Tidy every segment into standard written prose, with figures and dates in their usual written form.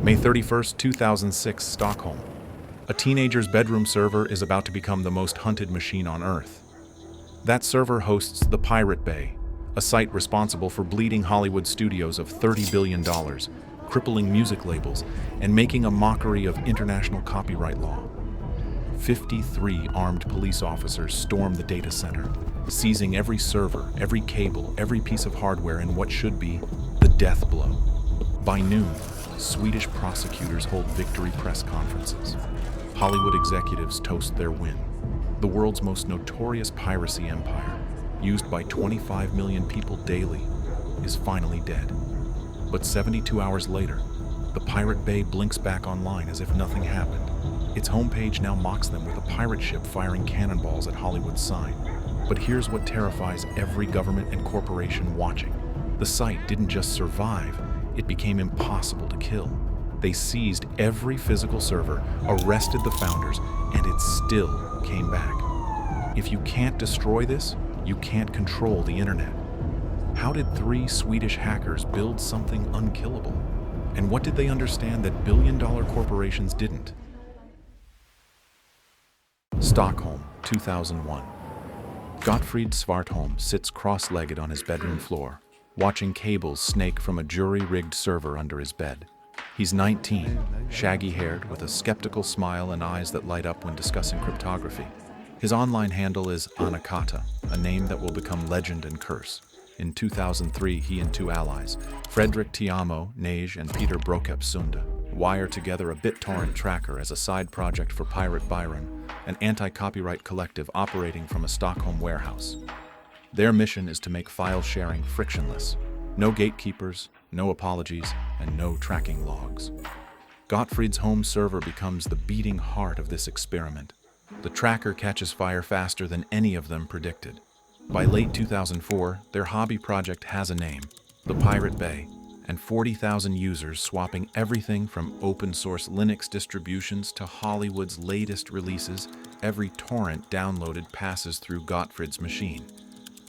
May 31st, 2006, Stockholm. A teenager's bedroom server is about to become the most hunted machine on Earth. That server hosts the Pirate Bay, a site responsible for bleeding Hollywood studios of $30 billion, crippling music labels, and making a mockery of international copyright law. 53 armed police officers storm the data center, seizing every server, every cable, every piece of hardware in what should be the death blow. By noon, Swedish prosecutors hold victory press conferences. Hollywood executives toast their win. The world's most notorious piracy empire, used by 25 million people daily, is finally dead. But 72 hours later, the Pirate Bay blinks back online as if nothing happened. Its homepage now mocks them with a pirate ship firing cannonballs at Hollywood's sign. But here's what terrifies every government and corporation watching. The site didn't just survive, it became impossible to kill. They seized every physical server, arrested the founders, and it still came back. If you can't destroy this, you can't control the internet. How did 3 Swedish hackers build something unkillable? And what did they understand that billion-dollar corporations didn't? Stockholm, 2001. Gottfried Svartholm sits cross-legged on his bedroom floor, watching cables snake from a jury-rigged server under his bed. He's 19, shaggy-haired, with a skeptical smile and eyes that light up when discussing cryptography. His online handle is Anakata, a name that will become legend and curse. In 2003, he and 2 allies, Fredrik Tiamo, Nej, and Peter Brokep Sunda, wire together a BitTorrent tracker as a side project for Pirate Byron, an anti-copyright collective operating from a Stockholm warehouse. Their mission is to make file sharing frictionless. No gatekeepers, no apologies, and no tracking logs. Gottfried's home server becomes the beating heart of this experiment. The tracker catches fire faster than any of them predicted. By late 2004, their hobby project has a name, the Pirate Bay, and 40,000 users swapping everything from open-source Linux distributions to Hollywood's latest releases. Every torrent downloaded passes through Gottfried's machine.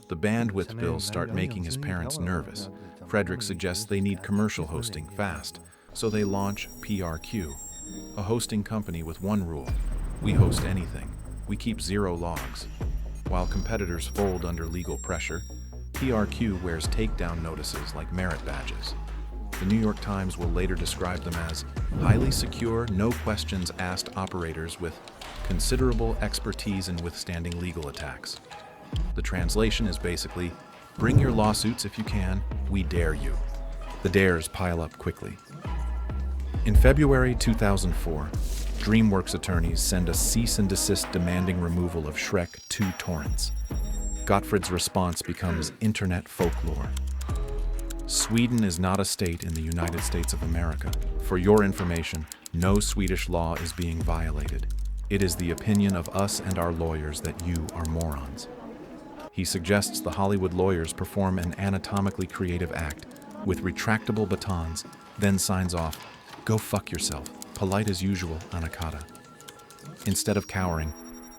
The bandwidth bills start making his parents nervous. Fredrik suggests they need commercial hosting fast, so they launch PRQ, a hosting company with one rule: we host anything. We keep 0 logs. While competitors fold under legal pressure, PRQ wears takedown notices like merit badges. The New York Times will later describe them as highly secure, no questions asked operators with considerable expertise in withstanding legal attacks. The translation is basically, bring your lawsuits if you can, we dare you. The dares pile up quickly. In February 2004, DreamWorks attorneys send a cease and desist demanding removal of Shrek 2 torrents. Gottfried's response becomes internet folklore. Sweden is not a state in the United States of America. For your information, no Swedish law is being violated. It is the opinion of us and our lawyers that you are morons. He suggests the Hollywood lawyers perform an anatomically creative act with retractable batons, then signs off, "Go fuck yourself, polite as usual, Anakata." Instead of cowering,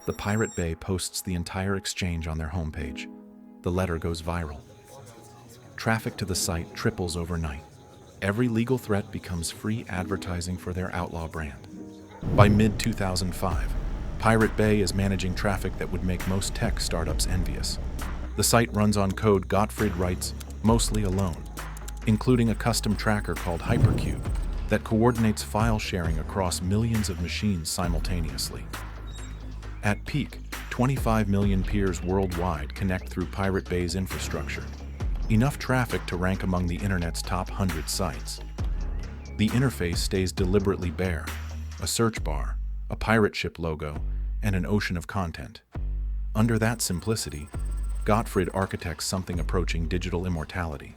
the Pirate Bay posts the entire exchange on their homepage. The letter goes viral. Traffic to the site triples overnight. Every legal threat becomes free advertising for their outlaw brand. By mid-2005, Pirate Bay is managing traffic that would make most tech startups envious. The site runs on code Gottfried writes mostly alone, including a custom tracker called Hypercube that coordinates file sharing across millions of machines simultaneously. At peak, 25 million peers worldwide connect through Pirate Bay's infrastructure, enough traffic to rank among the internet's top 100 sites. The interface stays deliberately bare, a search bar, a pirate ship logo, and an ocean of content. Under that simplicity, Gottfried architects something approaching digital immortality.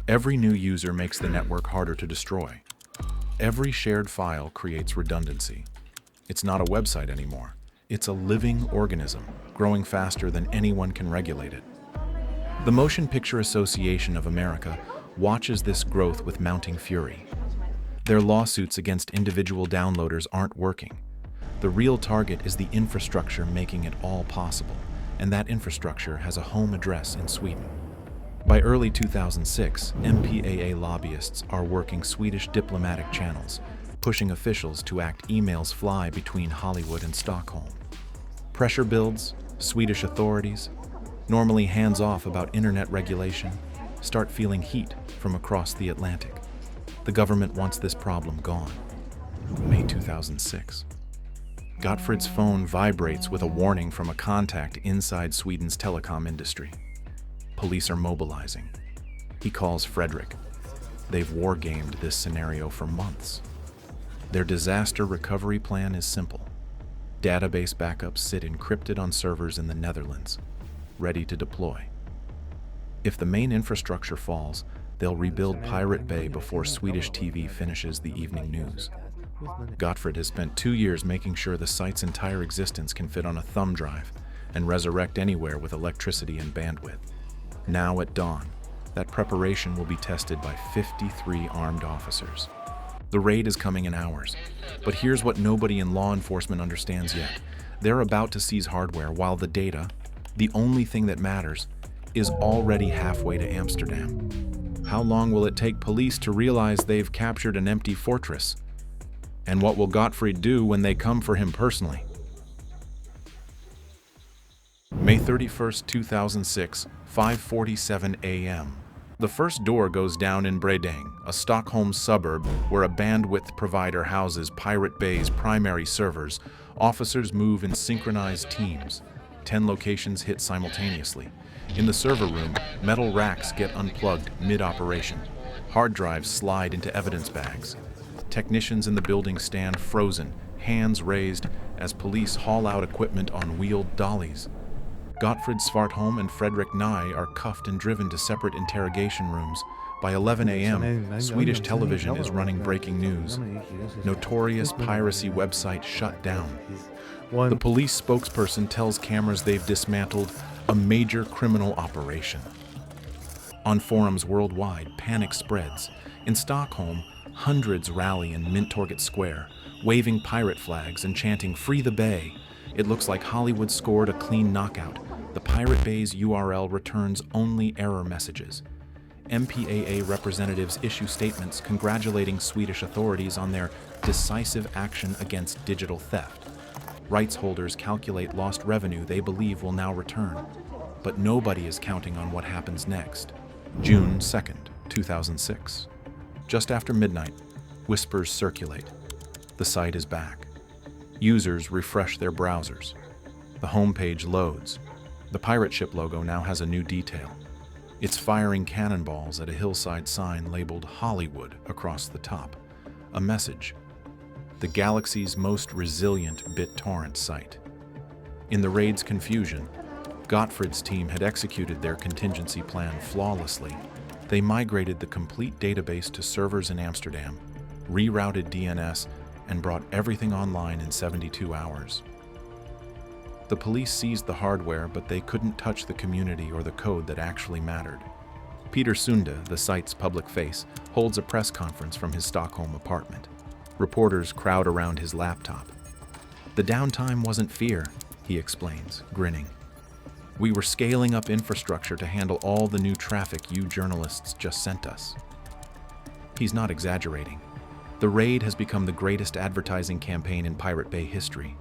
Every new user makes the network harder to destroy. Every shared file creates redundancy. It's not a website anymore. It's a living organism, growing faster than anyone can regulate it. The Motion Picture Association of America watches this growth with mounting fury. Their lawsuits against individual downloaders aren't working. The real target is the infrastructure making it all possible, and that infrastructure has a home address in Sweden. By early 2006, MPAA lobbyists are working Swedish diplomatic channels, pushing officials to act. Emails fly between Hollywood and Stockholm. Pressure builds. Swedish authorities, normally hands-off about internet regulation, start feeling heat from across the Atlantic. The government wants this problem gone. May 2006. Gottfrid's phone vibrates with a warning from a contact inside Sweden's telecom industry. Police are mobilizing. He calls Fredrik. They've war-gamed this scenario for months. Their disaster recovery plan is simple. Database backups sit encrypted on servers in the Netherlands, ready to deploy. If the main infrastructure falls, they'll rebuild Pirate Bay before Swedish TV finishes the evening news. Gottfrid has spent 2 years making sure the site's entire existence can fit on a thumb drive and resurrect anywhere with electricity and bandwidth. Now at dawn, that preparation will be tested by 53 armed officers. The raid is coming in hours, but here's what nobody in law enforcement understands yet. They're about to seize hardware while the data, the only thing that matters, is already halfway to Amsterdam. How long will it take police to realize they've captured an empty fortress? And what will Gottfrid do when they come for him personally? May 31st, 2006, 5:47 a.m. The first door goes down in Bredäng, a Stockholm suburb where a bandwidth provider houses Pirate Bay's primary servers. Officers move in synchronized teams. 10 locations hit simultaneously. In the server room, metal racks get unplugged mid-operation. Hard drives slide into evidence bags. Technicians in the building stand frozen, hands raised, as police haul out equipment on wheeled dollies. Gottfrid Svartholm and Fredrik Nye are cuffed and driven to separate interrogation rooms. By 11 a.m., Swedish television is running breaking news. Notorious piracy website shut down. The police spokesperson tells cameras they've dismantled a major criminal operation. On forums worldwide, panic spreads. In Stockholm, hundreds rally in Mynttorget Square, waving pirate flags and chanting "Free the Bay." It looks like Hollywood scored a clean knockout. The Pirate Bay's URL returns only error messages. MPAA representatives issue statements congratulating Swedish authorities on their decisive action against digital theft. Rights holders calculate lost revenue they believe will now return. But nobody is counting on what happens next. June 2nd, 2006. Just after midnight, whispers circulate. The site is back. Users refresh their browsers. The homepage loads. The pirate ship logo now has a new detail. It's firing cannonballs at a hillside sign labeled Hollywood across the top. A message: the galaxy's most resilient BitTorrent site. In the raid's confusion, Gottfrid's team had executed their contingency plan flawlessly. They migrated the complete database to servers in Amsterdam, rerouted DNS, and brought everything online in 72 hours. The police seized the hardware, but they couldn't touch the community or the code that actually mattered. Peter Sunde, the site's public face, holds a press conference from his Stockholm apartment. Reporters crowd around his laptop. The downtime wasn't fear, he explains, grinning. We were scaling up infrastructure to handle all the new traffic you journalists just sent us. He's not exaggerating. The raid has become the greatest advertising campaign in Pirate Bay history.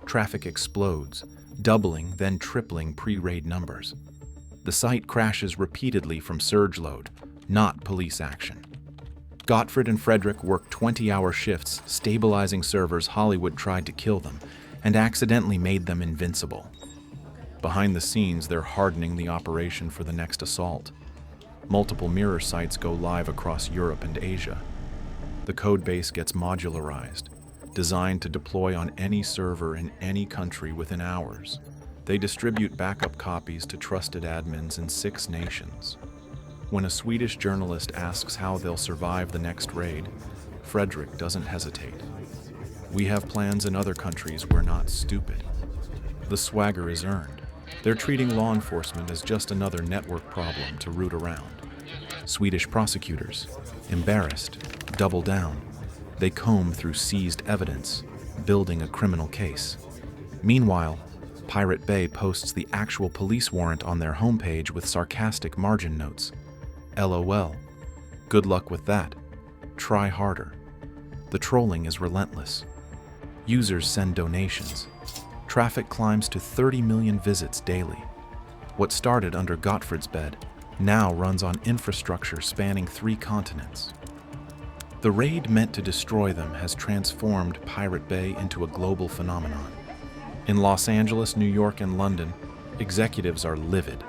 Traffic explodes, doubling, then tripling pre-raid numbers. The site crashes repeatedly from surge load, not police action. Gottfrid and Fredrik work 20-hour shifts, stabilizing servers. Hollywood tried to kill them and accidentally made them invincible. Behind the scenes, they're hardening the operation for the next assault. Multiple mirror sites go live across Europe and Asia. The codebase gets modularized, designed to deploy on any server in any country within hours. They distribute backup copies to trusted admins in 6 nations. When a Swedish journalist asks how they'll survive the next raid, Fredrik doesn't hesitate. We have plans in other countries, we're not stupid. The swagger is earned. They're treating law enforcement as just another network problem to root around. Swedish prosecutors, embarrassed, double down. They comb through seized evidence, building a criminal case. Meanwhile, Pirate Bay posts the actual police warrant on their homepage with sarcastic margin notes. LOL. Good luck with that. Try harder. The trolling is relentless. Users send donations. Traffic climbs to 30 million visits daily. What started under Gottfried's bed now runs on infrastructure spanning 3 continents. The raid meant to destroy them has transformed Pirate Bay into a global phenomenon. In Los Angeles, New York, and London, executives are livid.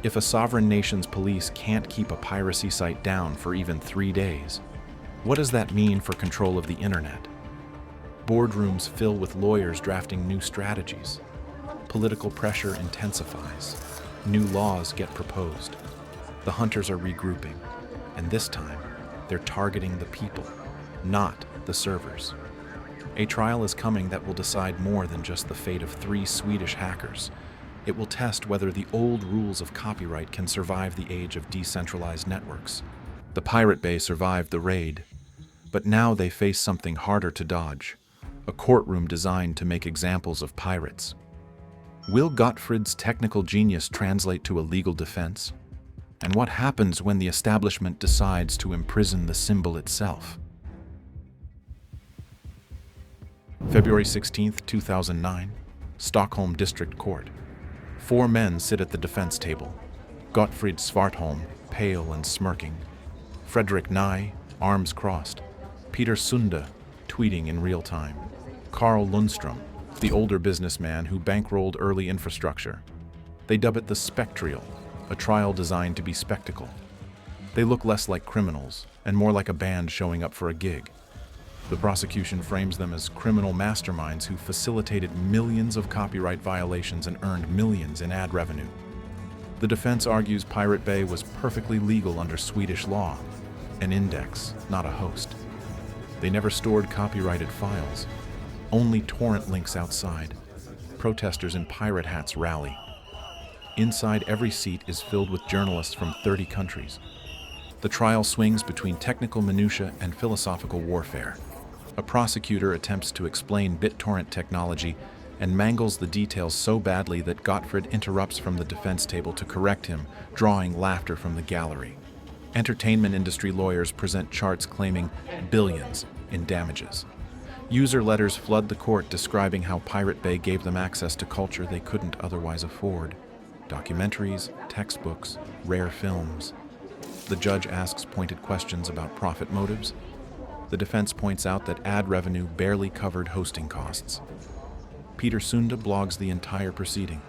If a sovereign nation's police can't keep a piracy site down for even 3 days, what does that mean for control of the internet? Boardrooms fill with lawyers drafting new strategies. Political pressure intensifies. New laws get proposed. The hunters are regrouping, and this time, they're targeting the people, not the servers. A trial is coming that will decide more than just the fate of 3 Swedish hackers. It will test whether the old rules of copyright can survive the age of decentralized networks. The Pirate Bay survived the raid, but now they face something harder to dodge, a courtroom designed to make examples of pirates. Will Gottfried's technical genius translate to a legal defense? And what happens when the establishment decides to imprison the symbol itself? February 16, 2009, Stockholm District Court. 4 men sit at the defense table. Gottfried Svartholm, pale and smirking. Fredrik Nye, arms crossed. Peter Sunde, tweeting in real time. Carl Lundström, the older businessman who bankrolled early infrastructure. They dub it the Spectrial, a trial designed to be spectacle. They look less like criminals and more like a band showing up for a gig. The prosecution frames them as criminal masterminds who facilitated millions of copyright violations and earned millions in ad revenue. The defense argues Pirate Bay was perfectly legal under Swedish law, an index, not a host. They never stored copyrighted files, only torrent links outside. Protesters in pirate hats rally. Inside every seat is filled with journalists from 30 countries. The trial swings between technical minutia and philosophical warfare. A prosecutor attempts to explain BitTorrent technology and mangles the details so badly that Gottfried interrupts from the defense table to correct him, drawing laughter from the gallery. Entertainment industry lawyers present charts claiming billions in damages. User letters flood the court describing how Pirate Bay gave them access to culture they couldn't otherwise afford. Documentaries, textbooks, rare films. The judge asks pointed questions about profit motives. The defense points out that ad revenue barely covered hosting costs. Peter Sunde blogs the entire proceeding,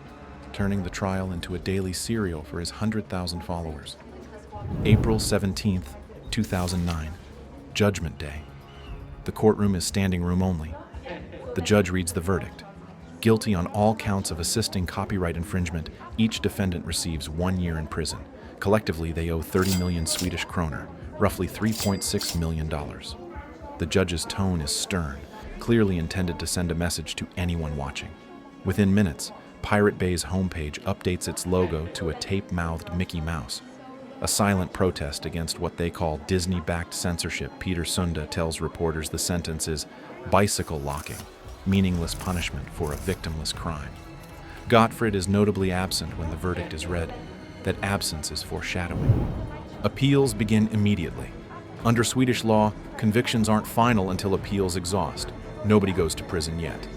turning the trial into a daily serial for his 100,000 followers. April 17, 2009, Judgment Day. The courtroom is standing room only. The judge reads the verdict. Guilty on all counts of assisting copyright infringement, each defendant receives 1 year in prison. Collectively, they owe 30 million Swedish kroner, roughly $3.6 million. The judge's tone is stern, clearly intended to send a message to anyone watching. Within minutes, Pirate Bay's homepage updates its logo to a tape-mouthed Mickey Mouse. A silent protest against what they call Disney-backed censorship, Peter Sunde tells reporters the sentence is bicycle locking, meaningless punishment for a victimless crime. Gottfried is notably absent when the verdict is read. That absence is foreshadowing. Appeals begin immediately. Under Swedish law, convictions aren't final until appeals exhaust. Nobody goes to prison yet.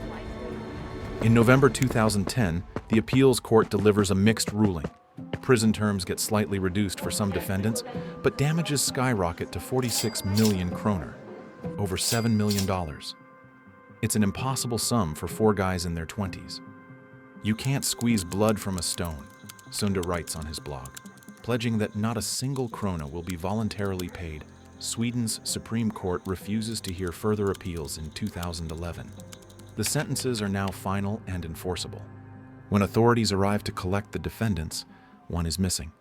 In November 2010, the appeals court delivers a mixed ruling. Prison terms get slightly reduced for some defendants, but damages skyrocket to 46 million kroner, over $7 million. It's an impossible sum for 4 guys in their 20s. You can't squeeze blood from a stone, Sunde writes on his blog, pledging that not a single krona will be voluntarily paid. Sweden's Supreme Court refuses to hear further appeals in 2011. The sentences are now final and enforceable. When authorities arrive to collect the defendants, one is missing.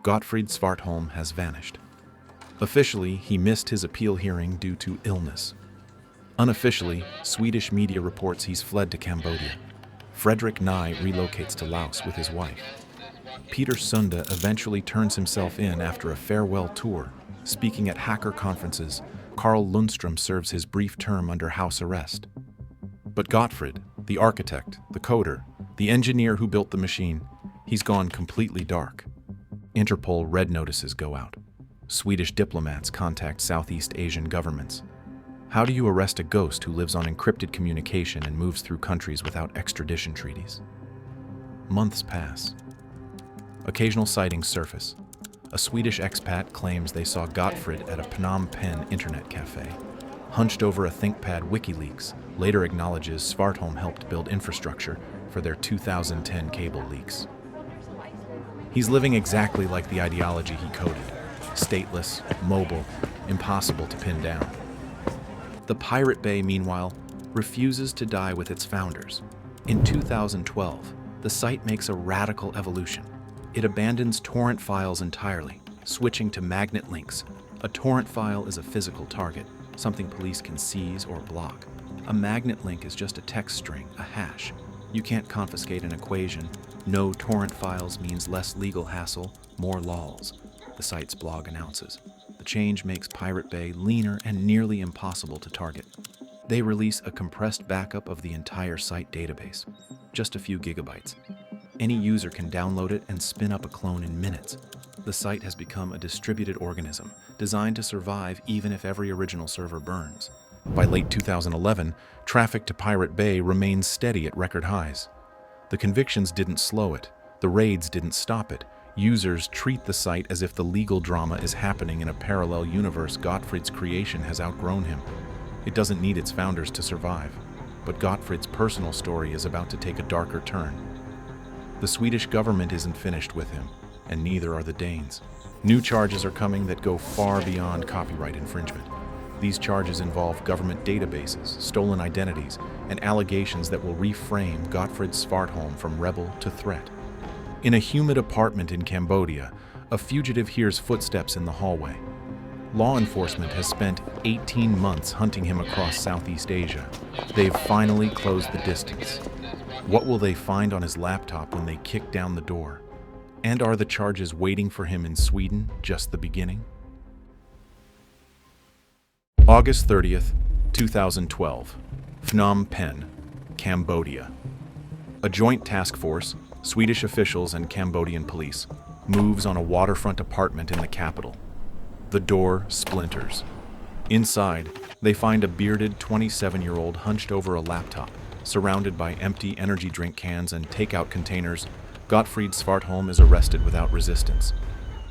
Gottfried Svartholm has vanished. Officially, he missed his appeal hearing due to illness. Unofficially, Swedish media reports he's fled to Cambodia. Fredrik Nye relocates to Laos with his wife. Peter Sunde eventually turns himself in after a farewell tour. Speaking at hacker conferences, Carl Lundström serves his brief term under house arrest. But Gottfried, The architect, the coder, the engineer who built the machine, he's gone completely dark. Interpol red notices go out. Swedish diplomats contact Southeast Asian governments. How do you arrest a ghost who lives on encrypted communication and moves through countries without extradition treaties? Months pass. Occasional sightings surface. A Swedish expat claims they saw Gottfried at a Phnom Penh internet cafe. Hunched over a ThinkPad WikiLeaks, later acknowledges Svartholm helped build infrastructure for their 2010 cable leaks. He's living exactly like the ideology he coded. Stateless, mobile, impossible to pin down. The Pirate Bay, meanwhile, refuses to die with its founders. In 2012, the site makes a radical evolution. It abandons torrent files entirely, switching to magnet links. A torrent file is a physical target, something police can seize or block. A magnet link is just a text string, a hash. You can't confiscate an equation. No torrent files means less legal hassle, more lols, the site's blog announces. The change makes Pirate Bay leaner and nearly impossible to target. They release a compressed backup of the entire site database, just a few gigabytes. Any user can download it and spin up a clone in minutes. The site has become a distributed organism, designed to survive even if every original server burns. By late 2011, traffic to Pirate Bay remains steady at record highs. The convictions didn't slow it. The raids didn't stop it. Users treat the site as if the legal drama is happening in a parallel universe. Gottfried's creation has outgrown him. It doesn't need its founders to survive. But Gottfried's personal story is about to take a darker turn. The Swedish government isn't finished with him, and neither are the Danes. New charges are coming that go far beyond copyright infringement. These charges involve government databases, stolen identities, and allegations that will reframe Gottfried Svartholm from rebel to threat. In a humid apartment in Cambodia, a fugitive hears footsteps in the hallway. Law enforcement has spent 18 months hunting him across Southeast Asia. They've finally closed the distance. What will they find on his laptop when they kick down the door? And are the charges waiting for him in Sweden just the beginning? August 30th, 2012, Phnom Penh, Cambodia. A joint task force, Swedish officials and Cambodian police, moves on a waterfront apartment in the capital. The door splinters. Inside, they find a bearded 27-year-old hunched over a laptop, surrounded by empty energy drink cans and takeout containers. Gottfried Svartholm is arrested without resistance.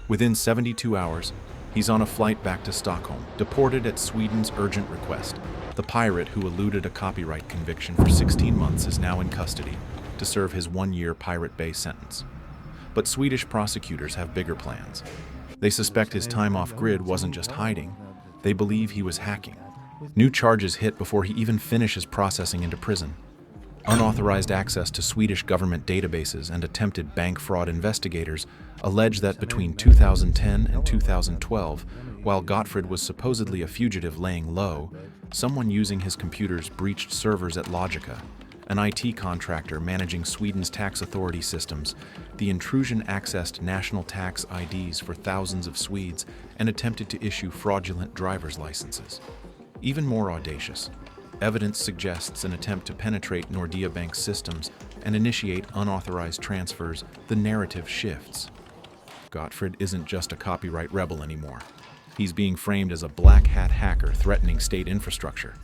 Within 72 hours, he's on a flight back to Stockholm, deported at Sweden's urgent request. The pirate who eluded a copyright conviction for 16 months is now in custody to serve his one-year Pirate Bay sentence. But Swedish prosecutors have bigger plans. They suspect his time off-grid wasn't just hiding. They believe he was hacking. New charges hit before he even finishes processing into prison. Unauthorized access to Swedish government databases and attempted bank fraud. Investigators allege that between 2010 and 2012, while Gottfried was supposedly a fugitive laying low, someone using his computers breached servers at Logica, an IT contractor managing Sweden's tax authority systems. The intrusion accessed national tax IDs for thousands of Swedes and attempted to issue fraudulent driver's licenses. Even more audacious, evidence suggests an attempt to penetrate Nordea Bank's systems and initiate unauthorized transfers. The narrative shifts. Gottfried isn't just a copyright rebel anymore. He's being framed as a black hat hacker threatening state infrastructure.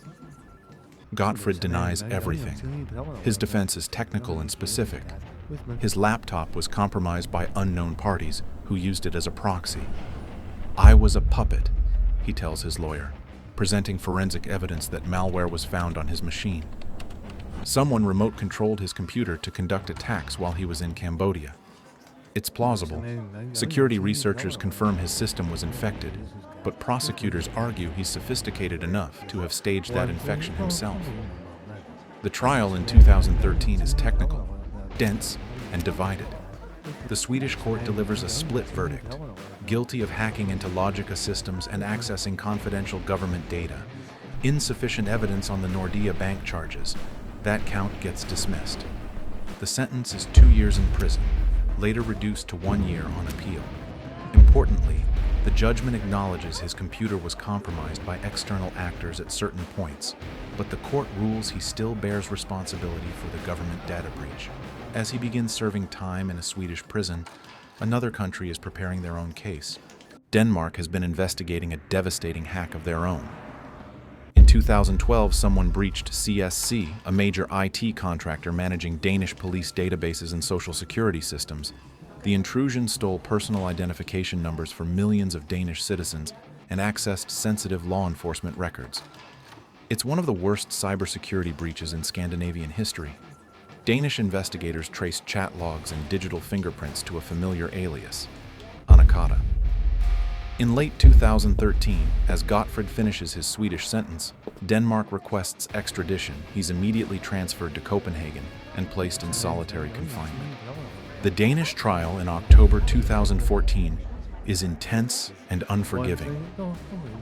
Gottfried denies everything. His defense is technical and specific. His laptop was compromised by unknown parties who used it as a proxy. "I was a puppet," he tells his lawyer, presenting forensic evidence that malware was found on his machine. Someone remote-controlled his computer to conduct attacks while he was in Cambodia. It's plausible. Security researchers confirm his system was infected, but prosecutors argue he's sophisticated enough to have staged that infection himself. The trial in 2013 is technical, dense, and divided. The Swedish court delivers a split verdict: guilty of hacking into Logica systems and accessing confidential government data. Insufficient evidence on the Nordea Bank charges. That count gets dismissed. The sentence is 2 years in prison, later reduced to 1 year on appeal. Importantly, The judgment acknowledges his computer was compromised by external actors at certain points, but the court rules he still bears responsibility for the government data breach. As he begins serving time in a Swedish prison, another country is preparing their own case. Denmark has been investigating a devastating hack of their own. In 2012, someone breached CSC, a major IT contractor managing Danish police databases and social security systems. The intrusion stole personal identification numbers for millions of Danish citizens and accessed sensitive law enforcement records. It's one of the worst cybersecurity breaches in Scandinavian history. Danish investigators traced chat logs and digital fingerprints to a familiar alias, Anakata. In late 2013, as Gottfrid finishes his Swedish sentence, Denmark requests extradition. He's immediately transferred to Copenhagen and placed in solitary confinement. The Danish trial in October 2014 is intense and unforgiving.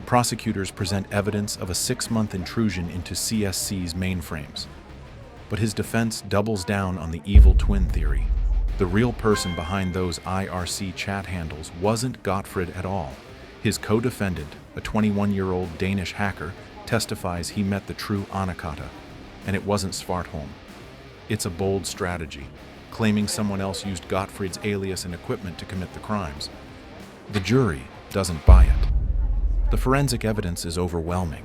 Prosecutors present evidence of a 6-month intrusion into CSC's mainframes. But his defense doubles down on the evil twin theory. The real person behind those IRC chat handles wasn't Gottfrid at all. His co-defendant, a 21-year-old Danish hacker, testifies he met the true Anakata, and it wasn't Svartholm. It's a bold strategy, claiming someone else used Gottfrid's alias and equipment to commit the crimes. The jury doesn't buy it. The forensic evidence is overwhelming.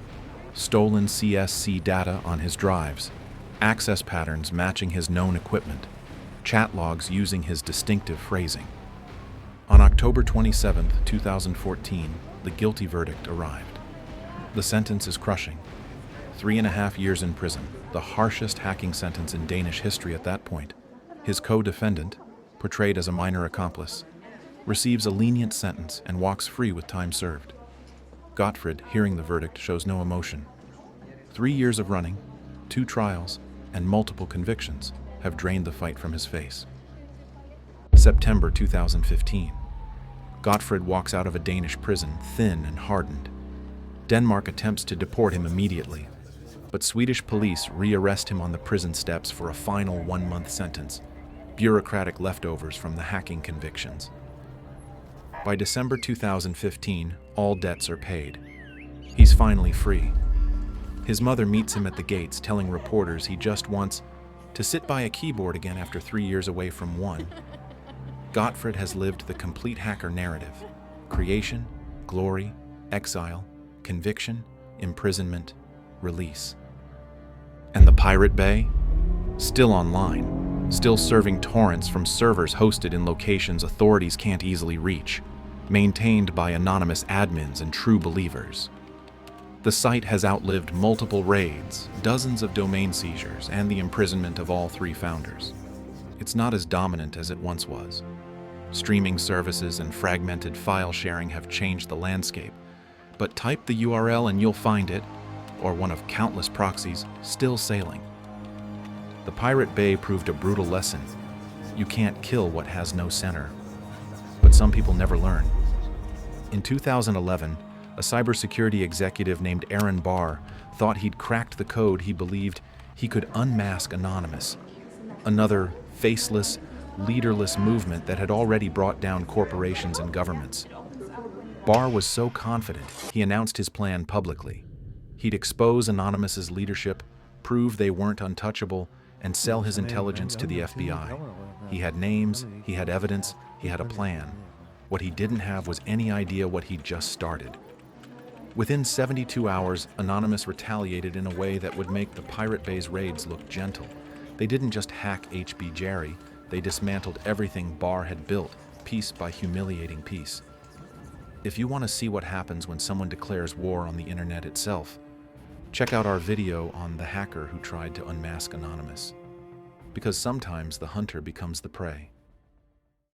Stolen CSC data on his drives, access patterns matching his known equipment, chat logs using his distinctive phrasing. On October 27, 2014, the guilty verdict arrived. The sentence is crushing. 3.5 years in prison, the harshest hacking sentence in Danish history at that point. His co-defendant, portrayed as a minor accomplice, receives a lenient sentence and walks free with time served. Gottfrid, hearing the verdict, shows no emotion. 3 years of running, 2 trials, and multiple convictions have drained the fight from his face. September 2015. Gottfrid walks out of a Danish prison, thin and hardened. Denmark attempts to deport him immediately, but Swedish police re-arrest him on the prison steps for a final 1-month sentence, bureaucratic leftovers from the hacking convictions. By December 2015, all debts are paid. He's finally free. His mother meets him at the gates, telling reporters he just wants to sit by a keyboard again after 3 years away from one. Gottfrid has lived the complete hacker narrative: creation, glory, exile, conviction, imprisonment, release. And the Pirate Bay? Still online, still serving torrents from servers hosted in locations authorities can't easily reach, maintained by anonymous admins and true believers. The site has outlived multiple raids, dozens of domain seizures, and the imprisonment of all 3 founders. It's not as dominant as it once was. Streaming services and fragmented file sharing have changed the landscape, but type the URL and you'll find it, or one of countless proxies, still sailing. The Pirate Bay proved a brutal lesson. You can't kill what has no center. But some people never learn. In 2011, a cybersecurity executive named Aaron Barr thought he'd cracked the code. He believed he could unmask Anonymous, another faceless, leaderless movement that had already brought down corporations and governments. Barr was so confident, he announced his plan publicly. He'd expose Anonymous's leadership, prove they weren't untouchable, and sell his intelligence to the FBI. He had names, he had evidence, he had a plan. What he didn't have was any idea what he'd just started. Within 72 hours, Anonymous retaliated in a way that would make the Pirate Bay's raids look gentle. They didn't just hack HB Jerry, they dismantled everything Barr had built, piece by humiliating piece. If you want to see what happens when someone declares war on the internet itself, check out our video on the hacker who tried to unmask Anonymous. Because sometimes the hunter becomes the prey.